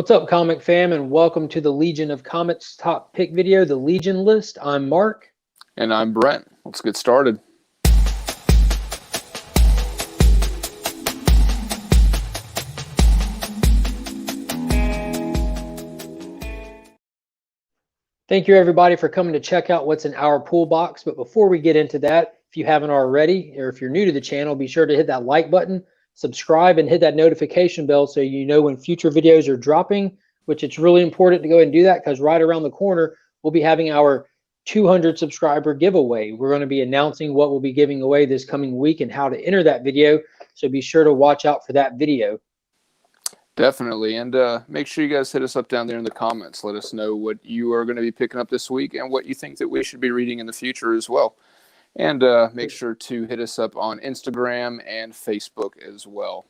What's up, comic fam, and welcome to the Legion of Comics top pick video, the Legion list. I'm Mark. And I'm Brent. Let's get started. Thank you, everybody, for coming to check out what's in our pool box. But before we get into that, if you haven't already, or if you're new to the channel, be sure to hit that like button, subscribe, and hit that notification bell so you know when future videos are dropping, which it's really important to go ahead and do that because right around the corner, we'll be having our 200 subscriber giveaway. We're going to be announcing what we'll be giving away this coming week and how to enter that video. So be sure to watch out for that video. Definitely. And make sure you guys hit us up down there in the comments. Let us know what you are going to be picking up this week and what you think that we should be reading in the future as well. And make sure to hit us up on Instagram and Facebook as well.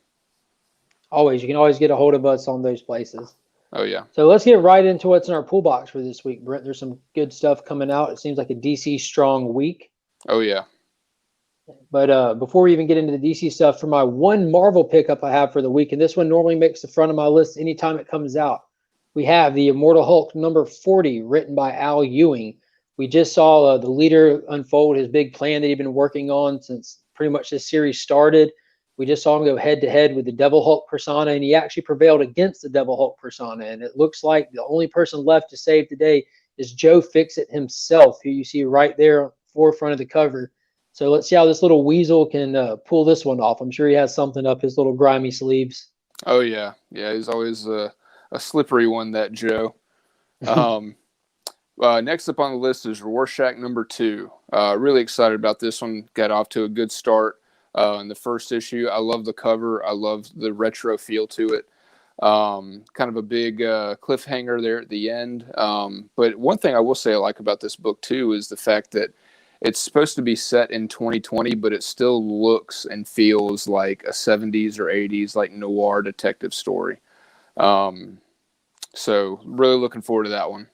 You can always get a hold of us on those places. Oh, yeah. So let's get right into what's in our pool box for this week, Brent. There's some good stuff coming out. It seems like a DC strong week. Oh, yeah. But before we even get into the DC stuff, for my one Marvel pickup I have for the week, and this one normally makes the front of my list anytime it comes out, we have the Immortal Hulk number 40, written by Al Ewing. We just saw the leader unfold his big plan that he'd been working on since pretty much this series started. We just saw him go head-to-head with the Devil Hulk persona, and he actually prevailed against the Devil Hulk persona. And it looks like the only person left to save today is Joe Fixit himself, who you see right there forefront of the cover. So let's see how this little weasel can pull this one off. I'm sure he has something up his little grimy sleeves. Oh, yeah. Yeah, he's always a slippery one, that Joe. Next up on the list is Rorschach number 2. Really excited about this one. Got off to a good start in the first issue. I love the cover. I love the retro feel to it. Kind of a big cliffhanger there at the end. But one thing I will say I like about this book, too, is the fact that it's supposed to be set in 2020, but it still looks and feels like a 70s or 80s like noir detective story. So really looking forward to that one.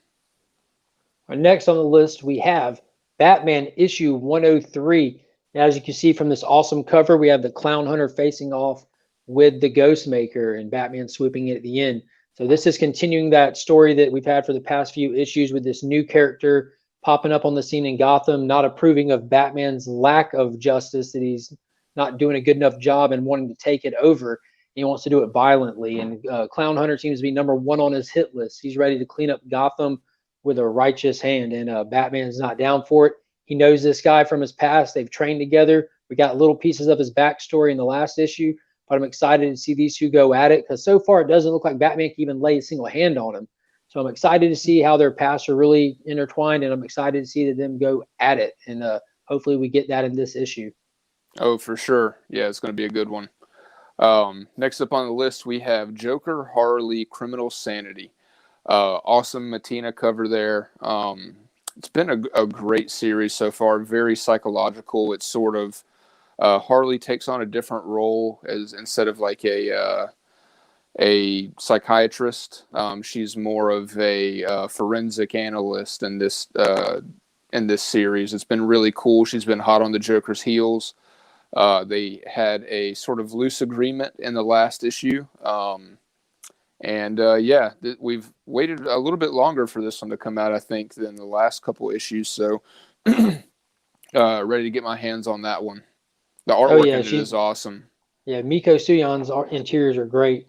Next on the list, we have Batman issue 103. Now, as you can see from this awesome cover, we have the Clown Hunter facing off with the Ghostmaker and Batman swooping in at the end. So this is continuing that story that we've had for the past few issues with this new character popping up on the scene in Gotham, not approving of Batman's lack of justice, that he's not doing a good enough job and wanting to take it over. He wants to do it violently. And Clown Hunter seems to be number 1 on his hit list. He's ready to clean up Gotham with a righteous hand, and Batman's not down for it. He knows this guy from his past. They've trained together. We got little pieces of his backstory in the last issue, but I'm excited to see these two go at it because so far it doesn't look like Batman can even lay a single hand on him. So I'm excited to see how their paths are really intertwined, and I'm excited to see them go at it. And hopefully we get that in this issue. Oh, for sure. Yeah, it's going to be a good one. Next up on the list, we have Joker, Harley, Criminal Sanity. Awesome Matina cover there. It's been a great series so far, very psychological. It's sort of Harley takes on a different role as instead of like a psychiatrist. She's more of a forensic analyst in this series. It's been really cool. She's been hot on the Joker's heels. They had a sort of loose agreement in the last issue. We've waited a little bit longer for this one to come out, I think, than the last couple issues. So ready to get my hands on that one. The artwork in it is awesome. Yeah, Miko Suyan's interiors are great.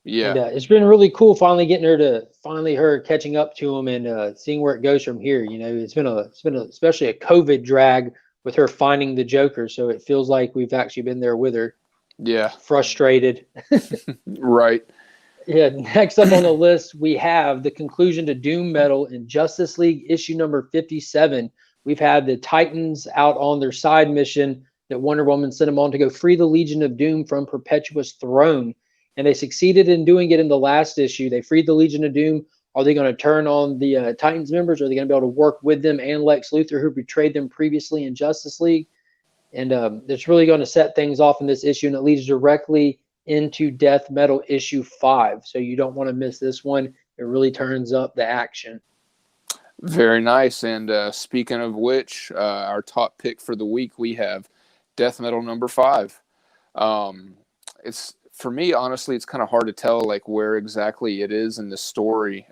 Yeah, and, it's been really cool finally getting her catching up to him and seeing where it goes from here. You know, it's been especially a COVID drag with her finding the Joker, so it feels like we've actually been there with her. Yeah, frustrated. Right. Yeah. Next up on the list, we have the conclusion to Doom Metal in Justice League issue number 57. We've had the Titans out on their side mission that Wonder Woman sent them on to go free the Legion of Doom from Perpetua's throne. And they succeeded in doing it in the last issue. They freed the Legion of Doom. Are they going to turn on the Titans members? Are they going to be able to work with them and Lex Luthor, who betrayed them previously in Justice League? And it's really going to set things off in this issue, and it leads directly into Death Metal issue 5. So you don't want to miss this one. It really turns up the action. Very nice. And speaking of which, our top pick for the week, we have Death Metal number 5. It's for me, honestly, it's kind of hard to tell like where exactly it is in the story,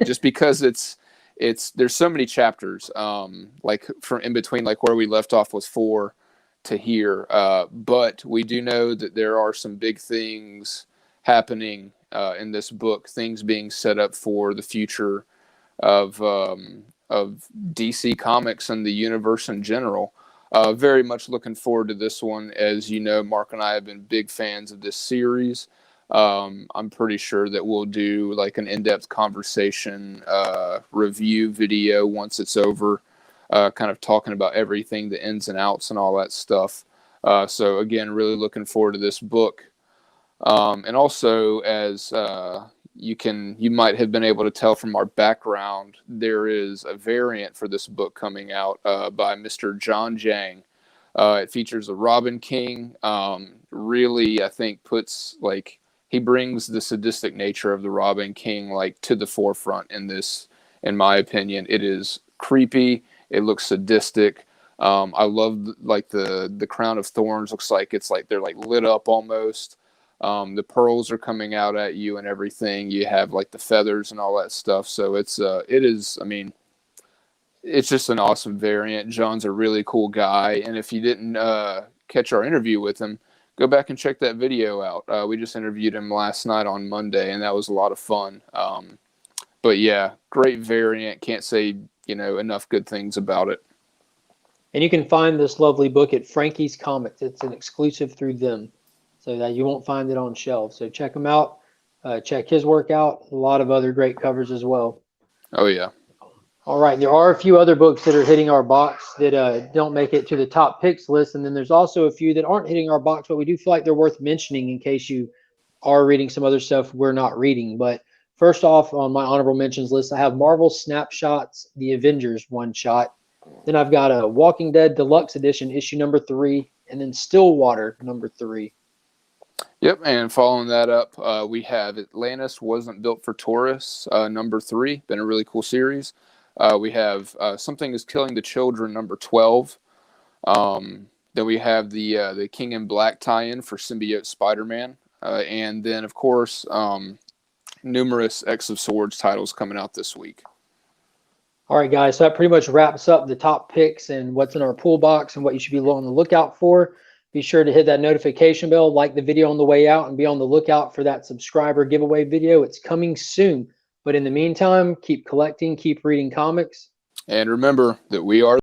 just because there's so many chapters, like from in between, like where we left off was 4 to here. But we do know that there are some big things happening in this book, things being set up for the future of DC Comics and the universe in general. Very much looking forward to this one. As you know, Mark and I have been big fans of this series. I'm pretty sure that we'll do like an in-depth conversation review video once it's over, kind of talking about everything, the ins and outs and all that stuff. So again, really looking forward to this book. And also, as you might have been able to tell from our background, there is a variant for this book coming out by Mr. John Jang. It features a Robin King. Really, I think he brings the sadistic nature of the Robin King like to the forefront in this. In my opinion, it is creepy. It looks sadistic. I love like the crown of thorns. Looks like it's like they're like lit up almost. The pearls are coming out at you and everything. You have like the feathers and all that stuff. So it is, I mean, it's just an awesome variant. John's a really cool guy. And if you didn't catch our interview with him, go back and check that video out. We just interviewed him last night on Monday, and that was a lot of fun. But yeah, great variant. Can't say, enough good things about it. And you can find this lovely book at Frankie's Comics. It's an exclusive through them, so that you won't find it on shelves. So check him out. Check his work out. A lot of other great covers as well. Oh, yeah. All right. There are a few other books that are hitting our box that don't make it to the top picks list. And then there's also a few that aren't hitting our box, but we do feel like they're worth mentioning in case you are reading some other stuff we're not reading. But first off, on my honorable mentions list, I have Marvel Snapshots, The Avengers one-shot. Then I've got a Walking Dead Deluxe Edition, issue number 3, and then Stillwater number 3. Yep, and following that up, we have Atlantis Wasn't Built for Tourists, number 3. Been a really cool series. We have Something is Killing the Children, number 12. Then we have the King in Black tie-in for Symbiote Spider-Man. And then, of course, numerous X of Swords titles coming out this week. All right, guys, so that pretty much wraps up the top picks and what's in our pool box and what you should be on the lookout for. Be sure to hit that notification bell, like the video on the way out, and be on the lookout for that subscriber giveaway video. It's coming soon. But in the meantime, keep collecting, keep reading comics. And remember that we are